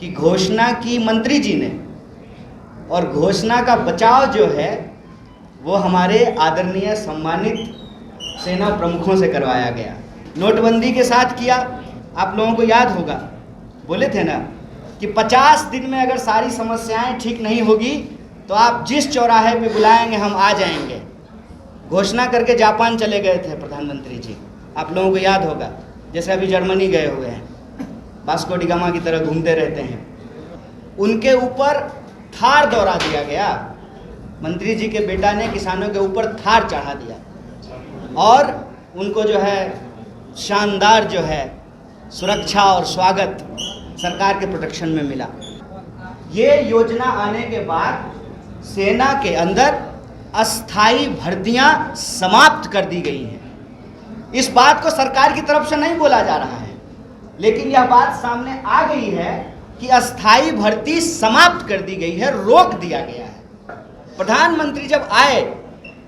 कि घोषणा की मंत्री जी ने, और घोषणा का बचाव जो है वो हमारे आदरणीय सम्मानित सेना प्रमुखों से करवाया गया। नोटबंदी के साथ किया, आप लोगों को याद होगा, बोले थे ना कि 50 दिन में अगर सारी समस्याएं ठीक नहीं होगी तो आप जिस चौराहे पे बुलाएंगे हम आ जाएंगे। घोषणा करके जापान चले गए थे प्रधानमंत्री जी, आप लोगों को याद होगा। जैसे अभी जर्मनी गए हुए हैं, वास्को डी गामा की तरह घूमते रहते हैं। उनके ऊपर थार दौड़ा दिया गया, मंत्री जी के बेटा ने किसानों के ऊपर थार चढ़ा दिया और उनको जो है शानदार जो है सुरक्षा और स्वागत सरकार के प्रोटेक्शन में मिला। ये योजना आने के बाद सेना के अंदर अस्थाई भर्तियां समाप्त कर दी गई हैं। इस बात को सरकार की तरफ से नहीं बोला जा रहा है, लेकिन यह बात सामने आ गई है कि अस्थाई भर्ती समाप्त कर दी गई है, रोक दिया गया है। प्रधानमंत्री जब आए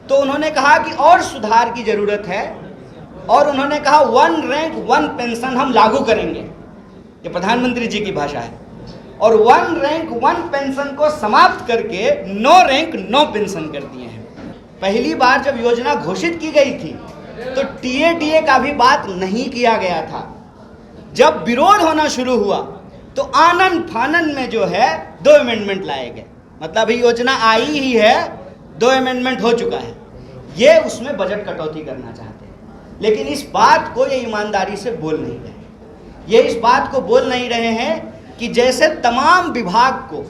तो उन्होंने कहा कि और सुधार की जरूरत है और उन्होंने कहा 1 रैंक 1 पेंशन हम लागू करेंगे। ये प्रधानमंत्री जी की भाषा है। और 1 रैंक 1 पेंशन को समाप्त करके 9 रैंक 9 पेंशन कर दिए हैं। पहली बार जब योजना घोषित की गई थी तो टीए का भी बात नहीं किया गया था। जब विरोध होना शुरू हुआ तो आनन फानन में जो है 2 अमेंडमेंट लाए गए। मतलब ये योजना आई ही है, 2 अमेंडमेंट हो चुका है। ये उसमें बजट कटौती करना चाहते हैं, लेकिन इस बात को ये ईमानदारी से बोल नहीं रहे। ये इस बात को बोल नहीं रहे हैं कि जैसे तमाम विभाग को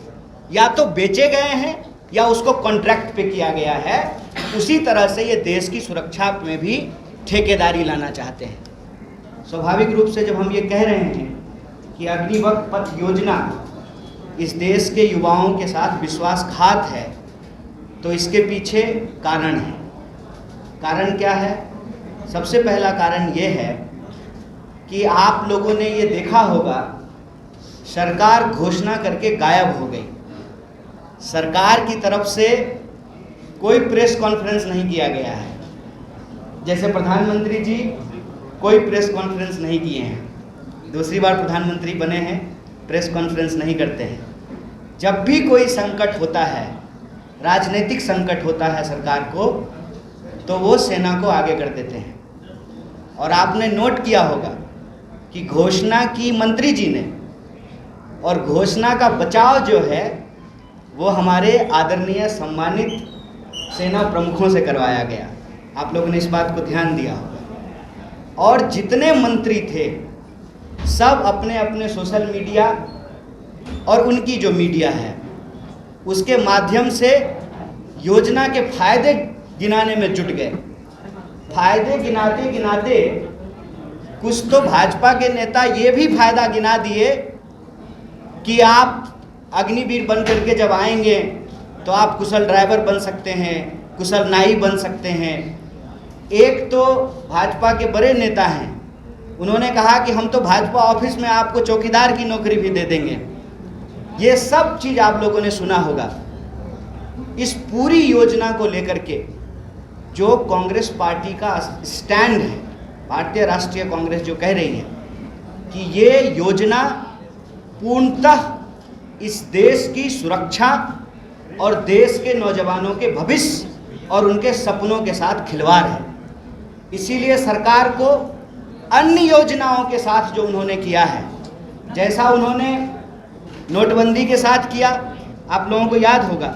या तो बेचे गए हैं या उसको कॉन्ट्रैक्ट पे किया गया है, उसी तरह से ये देश की सुरक्षा में भी ठेकेदारी लाना चाहते हैं। स्वाभाविक रूप से जब हम ये कह रहे हैं कि अग्निपथ पथ योजना इस देश के युवाओं के साथ विश्वासघात है, तो इसके पीछे कारण है। कारण क्या है? सबसे पहला कारण ये है कि आप लोगों ने ये देखा होगा, सरकार घोषणा करके गायब हो गई। सरकार की तरफ से कोई प्रेस कॉन्फ्रेंस नहीं किया गया है। जैसे प्रधानमंत्री जी कोई प्रेस कॉन्फ्रेंस नहीं किए हैं, दूसरी बार प्रधानमंत्री बने हैं, प्रेस कॉन्फ्रेंस नहीं करते हैं। जब भी कोई संकट होता है, राजनीतिक संकट होता है सरकार को, तो वो सेना को आगे कर देते हैं। और आपने नोट किया होगा कि घोषणा की मंत्री जी ने, और घोषणा का बचाव जो है वो हमारे आदरणीय सम्मानित सेना प्रमुखों से करवाया गया। आप लोगों ने इस बात को ध्यान दिया होगा। और जितने मंत्री थे सब अपने अपने सोशल मीडिया और उनकी जो मीडिया है उसके माध्यम से योजना के फायदे गिनाने में जुट गए। फायदे गिनाते गिनाते कुछ तो भाजपा के नेता ये भी फायदा गिना दिए कि आप अग्निवीर बन करके जब आएंगे तो आप कुशल ड्राइवर बन सकते हैं, कुशल नाई बन सकते हैं। एक तो भाजपा के बड़े नेता हैं, उन्होंने कहा कि हम तो भाजपा ऑफिस में आपको चौकीदार की नौकरी भी दे देंगे। ये सब चीज़ आप लोगों ने सुना होगा। इस पूरी योजना को लेकर के जो कांग्रेस पार्टी का स्टैंड है, भारतीय राष्ट्रीय कांग्रेस जो कह रही है कि ये योजना पूर्णतः इस देश की सुरक्षा और देश के नौजवानों के भविष्य और उनके सपनों के साथ खिलवाड़ है। इसीलिए सरकार को अन्य योजनाओं के साथ जो उन्होंने किया है, जैसा उन्होंने नोटबंदी के साथ किया, आप लोगों को याद होगा,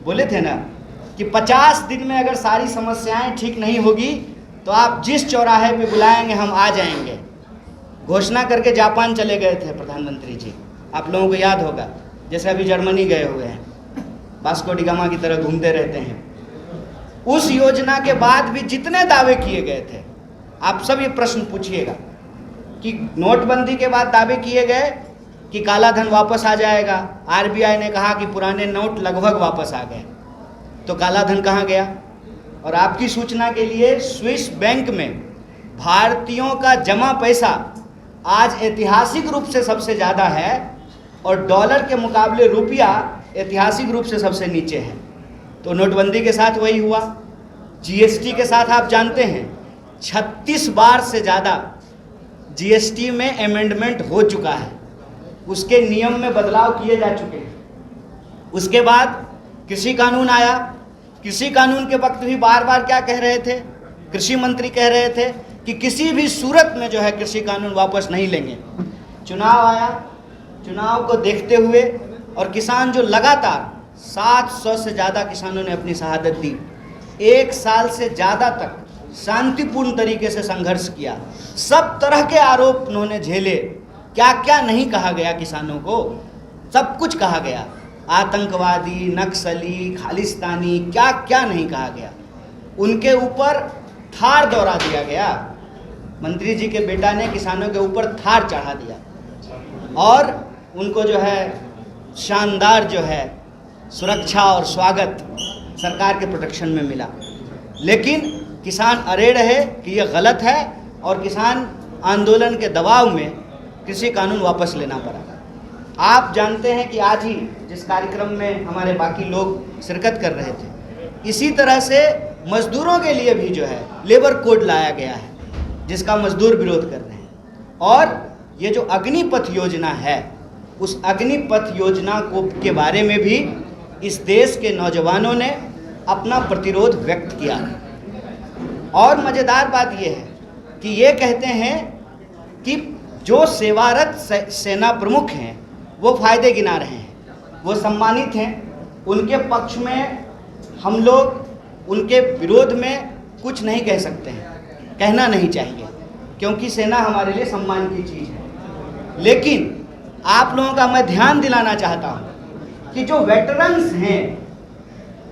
बोले थे ना कि 50 दिन में अगर सारी समस्याएं ठीक नहीं होगी तो आप जिस चौराहे पे बुलाएंगे हम आ जाएंगे। घोषणा करके जापान चले गए थे प्रधानमंत्री जी, आप लोगों को याद होगा। जैसे अभी जर्मनी गए हुए हैं, वास्को डी गामा की तरह घूमते रहते हैं। उस योजना के बाद भी जितने दावे किए गए थे, आप सब ये प्रश्न पूछिएगा कि नोटबंदी के बाद दावे किए गए कि काला धन वापस आ जाएगा। आरबीआई ने कहा कि पुराने नोट लगभग वापस आ गए, तो काला धन कहाँ गया? और आपकी सूचना के लिए स्विस बैंक में भारतीयों का जमा पैसा आज ऐतिहासिक रूप से सबसे ज़्यादा है और डॉलर के मुकाबले रुपया ऐतिहासिक रूप से सबसे नीचे है। तो नोटबंदी के साथ वही हुआ। जीएसटी के साथ आप जानते हैं 36 बार से ज़्यादा जीएसटी में अमेंडमेंट हो चुका है। उसके नियम में बदलाव किए जा चुके हैं। उसके बाद कृषि कानून आया। कृषि कानून के वक्त भी बार बार क्या कह रहे थे, कृषि मंत्री कह रहे थे कि किसी भी सूरत में जो है कृषि कानून वापस नहीं लेंगे। चुनाव आया, चुनाव को देखते हुए और किसान जो लगातार 700 से ज़्यादा किसानों ने अपनी शहादत दी, 1 साल से ज़्यादा तक शांतिपूर्ण तरीके से संघर्ष किया, सब तरह के आरोप उन्होंने झेले। क्या क्या नहीं कहा गया किसानों को, सब कुछ कहा गया। आतंकवादी, नक्सली, खालिस्तानी, क्या क्या नहीं कहा गया। उनके ऊपर थार दौड़ा दिया गया। मंत्री जी के बेटा ने किसानों के ऊपर थार चढ़ा दिया और उनको जो है शानदार जो है सुरक्षा और स्वागत सरकार के प्रोटेक्शन में मिला। लेकिन किसान अड़े रहे कि ये गलत है और किसान आंदोलन के दबाव में कृषि कानून वापस लेना पड़ा। आप जानते हैं कि आज ही जिस कार्यक्रम में हमारे बाकी लोग शिरकत कर रहे थे, इसी तरह से मजदूरों के लिए भी जो है लेबर कोड लाया गया है, जिसका मजदूर विरोध कर रहे हैं। और ये जो अग्निपथ योजना है, उस अग्निपथ योजना के बारे में भी इस देश के नौजवानों ने अपना प्रतिरोध व्यक्त किया। और मज़ेदार बात यह है कि ये कहते हैं कि जो सेवारत सेना प्रमुख हैं वो फ़ायदे गिना रहे हैं, वो सम्मानित हैं। उनके पक्ष में हम लोग उनके विरोध में कुछ नहीं कह सकते हैं, कहना नहीं चाहिए, क्योंकि सेना हमारे लिए सम्मान की चीज़ है। लेकिन आप लोगों का मैं ध्यान दिलाना चाहता हूँ कि जो वेटरन्स हैं,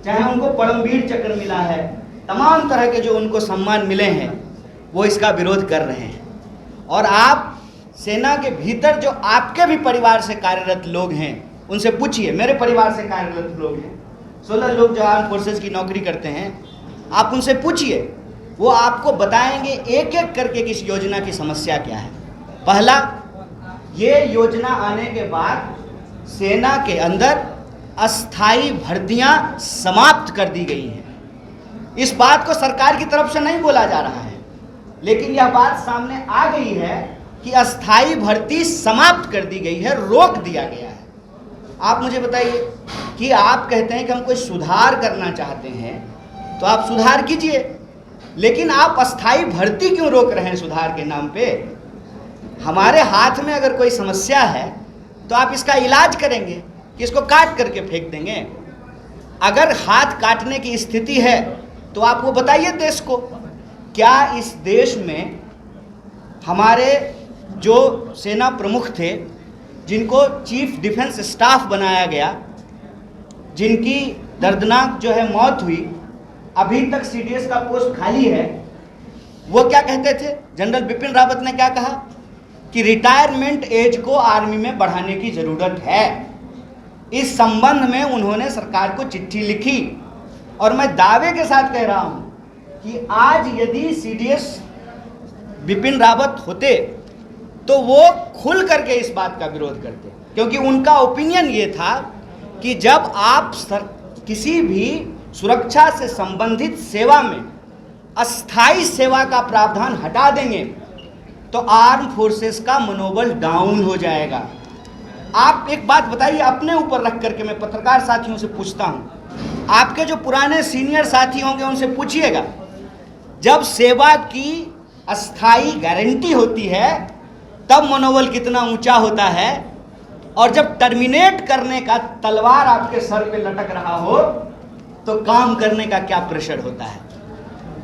चाहे उनको परमवीर चक्र मिला है, तमाम तरह के जो उनको सम्मान मिले हैं, वो इसका विरोध कर रहे हैं। और आप सेना के भीतर जो आपके भी परिवार से कार्यरत लोग हैं, उनसे पूछिए। मेरे परिवार से कार्यरत लोग हैं, 16 लोग जो आर्म फोर्सेस की नौकरी करते हैं, आप उनसे पूछिए, वो आपको बताएंगे एक एक करके कि इस योजना की समस्या क्या है। पहला, ये योजना आने के बाद सेना के अंदर अस्थाई भर्तियां समाप्त कर दी गई हैं। इस बात को सरकार की तरफ से नहीं बोला जा रहा है, लेकिन यह बात सामने आ गई है कि अस्थाई भर्ती समाप्त कर दी गई है, रोक दिया गया है। आप मुझे बताइए कि आप कहते हैं कि हम कोई सुधार करना चाहते हैं, तो आप सुधार कीजिए, लेकिन आप अस्थाई भर्ती क्यों रोक रहे हैं सुधार के नाम पे? हमारे हाथ में अगर कोई समस्या है तो आप इसका इलाज करेंगे कि इसको काट करके फेंक देंगे? अगर हाथ काटने की स्थिति है तो आप वो बताइए देश को। क्या इस देश में हमारे जो सेना प्रमुख थे, जिनको चीफ डिफेंस स्टाफ बनाया गया, जिनकी दर्दनाक जो है मौत हुई, अभी तक सीडीएस का पोस्ट खाली है, वो क्या कहते थे? जनरल बिपिन रावत ने क्या कहा कि रिटायरमेंट एज को आर्मी में बढ़ाने की ज़रूरत है। इस संबंध में उन्होंने सरकार को चिट्ठी लिखी और मैं दावे के साथ कह रहा हूँ कि आज यदि सीडीएस बिपिन रावत होते तो वो खुल करके इस बात का विरोध करते, क्योंकि उनका ओपिनियन ये था कि जब आप किसी भी सुरक्षा से संबंधित सेवा में अस्थाई सेवा का प्रावधान हटा देंगे तो आर्म फोर्सेस का मनोबल डाउन हो जाएगा। आप एक बात बताइए, अपने ऊपर रख करके मैं पत्रकार साथियों से पूछता हूं, आपके जो पुराने सीनियर साथी होंगे उनसे पूछिएगा, जब सेवा की अस्थाई गारंटी होती है तब मनोबल कितना ऊंचा होता है, और जब टर्मिनेट करने का तलवार आपके सर पे लटक रहा हो तो काम करने का क्या प्रेशर होता है।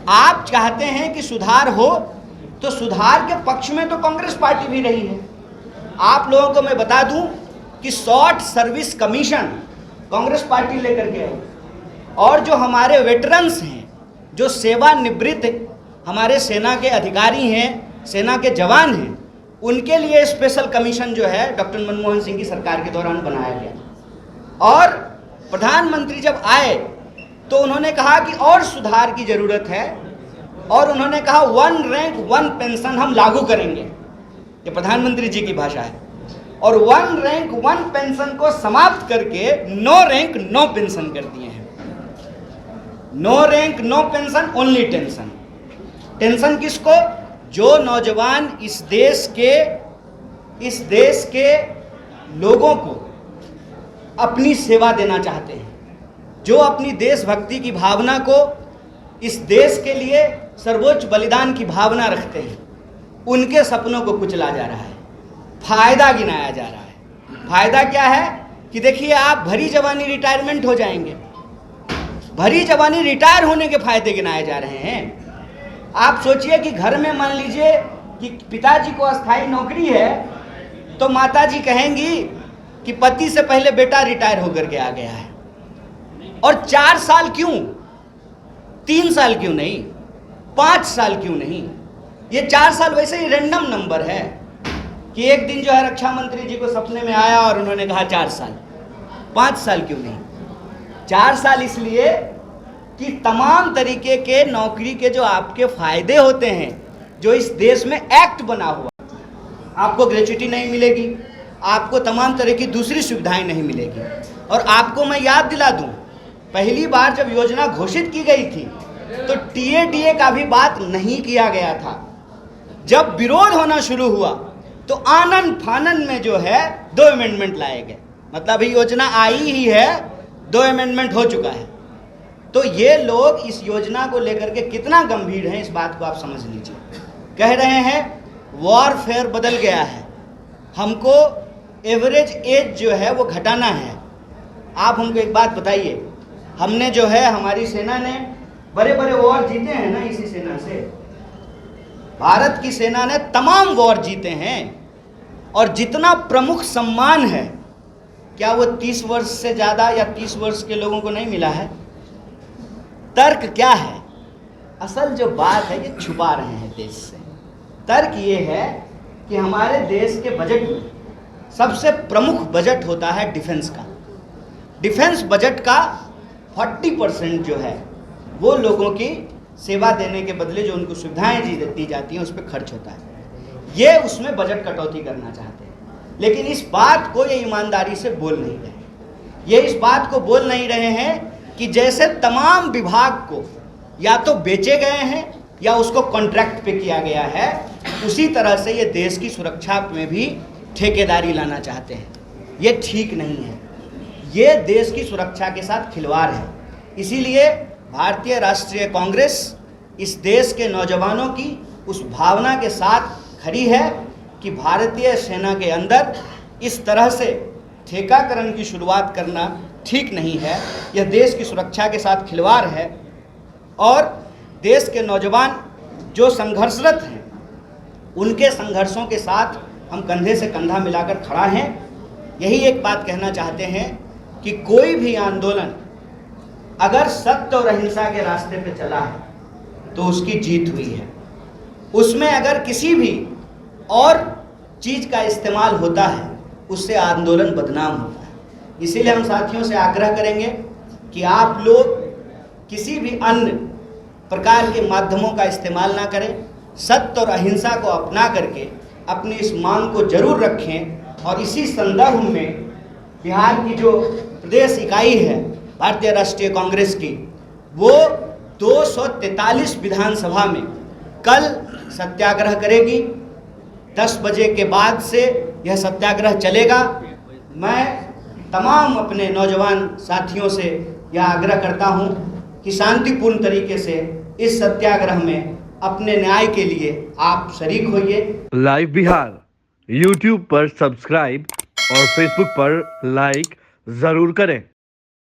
आप चाहते हैं कि सुधार हो, तो सुधार के पक्ष में तो कांग्रेस पार्टी भी रही है। आप लोगों को मैं बता दूं कि short service commission Congress party लेकर के आई, और जो हमारे वेटरन्स हैं, जो सेवानिवृत्त हमारे सेना के अधिकारी हैं, सेना के जवान हैं, उनके लिए स्पेशल कमीशन जो है डॉक्टर मनमोहन सिंह की सरकार के दौरान बनाया गया। और प्रधानमंत्री जब आए तो उन्होंने कहा कि और सुधार की ज़रूरत है, और उन्होंने कहा 1 रैंक 1 पेंशन हम लागू करेंगे। ये प्रधानमंत्री जी की भाषा है। और 1 रैंक 1 पेंशन को समाप्त करके 9 रैंक 9 पेंशन कर दिए हैं। 9 rank 9 pension, only tension. Tension किसको? जो नौजवान इस देश के लोगों को अपनी सेवा देना चाहते हैं, जो अपनी देशभक्ति की भावना को, इस देश के लिए सर्वोच्च बलिदान की भावना रखते हैं, उनके सपनों को कुचला जा रहा है, फायदा गिनाया जा रहा है। फायदा क्या है कि देखिए, आप भरी जवानी रिटायरमेंट हो जाएंगे, भरी जवानी रिटायर होने के फायदे गिनाए जा रहे हैं। आप सोचिए कि घर में मान लीजिए कि पिताजी को अस्थायी नौकरी है, तो माताजी कहेंगी कि पति से पहले बेटा रिटायर होकर के आ गया है। और 4 साल क्यों, 3 साल क्यों नहीं, 5 साल क्यों नहीं? ये 4 साल वैसे ही रैंडम नंबर है कि एक दिन जो है रक्षा मंत्री जी को सपने में आया और उन्होंने कहा 4 साल, 5 साल क्यों नहीं? 4 साल इसलिए कि तमाम तरीके के नौकरी के जो आपके फायदे होते हैं, जो इस देश में एक्ट बना हुआ, आपको ग्रेच्युटी नहीं मिलेगी, आपको तमाम तरह की दूसरी सुविधाएं नहीं मिलेगी। और आपको मैं याद दिला दूं, पहली बार जब योजना घोषित की गई थी तो टीए का भी बात नहीं किया गया था। जब विरोध होना शुरू हुआ तो आनन फानन में जो है 2 अमेंडमेंट लाए गए। मतलब ये योजना आई ही है, 2 अमेंडमेंट हो चुका है। तो ये लोग इस योजना को लेकर के कितना गंभीर हैं, इस बात को आप समझ लीजिए। कह रहे हैं वॉरफेयर बदल गया है, हमको एवरेज एज जो है वो घटाना है। आप हमको एक बात बताइए, हमने जो है, हमारी सेना ने बड़े बड़े वॉर जीते हैं ना, इसी सेना से भारत की सेना ने तमाम वॉर जीते हैं। और जितना प्रमुख सम्मान है, क्या वो 30 वर्ष से ज़्यादा या 30 वर्ष के लोगों को नहीं मिला है? तर्क क्या है? असल जो बात है ये छुपा रहे हैं देश से। तर्क ये है कि हमारे देश के बजट में सबसे प्रमुख बजट होता है डिफेंस का। डिफेंस बजट का 40% जो है वो लोगों की सेवा देने के बदले जो उनको सुविधाएं दी जाती हैं उस पर खर्च होता है। ये उसमें बजट कटौती करना चाहते हैं, लेकिन इस बात को ये ईमानदारी से बोल नहीं रहे। ये इस बात को बोल नहीं रहे हैं कि जैसे तमाम विभाग को या तो बेचे गए हैं या उसको कॉन्ट्रैक्ट पे किया गया है, उसी तरह से ये देश की सुरक्षा में भी ठेकेदारी लाना चाहते हैं। ये ठीक नहीं है, ये देश की सुरक्षा के साथ खिलवाड़ है। इसीलिए भारतीय राष्ट्रीय कांग्रेस इस देश के नौजवानों की उस भावना के साथ खड़ी है कि भारतीय सेना के अंदर इस तरह से ठेकाकरण की शुरुआत करना ठीक नहीं है। यह देश की सुरक्षा के साथ खिलवाड़ है और देश के नौजवान जो संघर्षरत हैं, उनके संघर्षों के साथ हम कंधे से कंधा मिलाकर खड़ा हैं। यही एक बात कहना चाहते हैं कि कोई भी आंदोलन अगर सत्य और अहिंसा के रास्ते पे चला है तो उसकी जीत हुई है। उसमें अगर किसी भी और चीज़ का इस्तेमाल होता है, उससे आंदोलन बदनाम होता है। इसीलिए हम साथियों से आग्रह करेंगे कि आप लोग किसी भी अन्य प्रकार के माध्यमों का इस्तेमाल ना करें, सत्य और अहिंसा को अपना करके अपनी इस मांग को जरूर रखें। और इसी संदर्भ में बिहार की जो प्रदेश इकाई है भारतीय राष्ट्रीय कांग्रेस की, वो 243 विधानसभा में कल सत्याग्रह करेगी। 10 बजे के बाद से यह सत्याग्रह चलेगा। मैं तमाम अपने नौजवान साथियों से यह आग्रह करता हूं कि शांतिपूर्ण तरीके से इस सत्याग्रह में अपने न्याय के लिए आप शरीक होइए। लाइव बिहार यूट्यूब पर सब्सक्राइब और फेसबुक पर लाइक जरूर करें।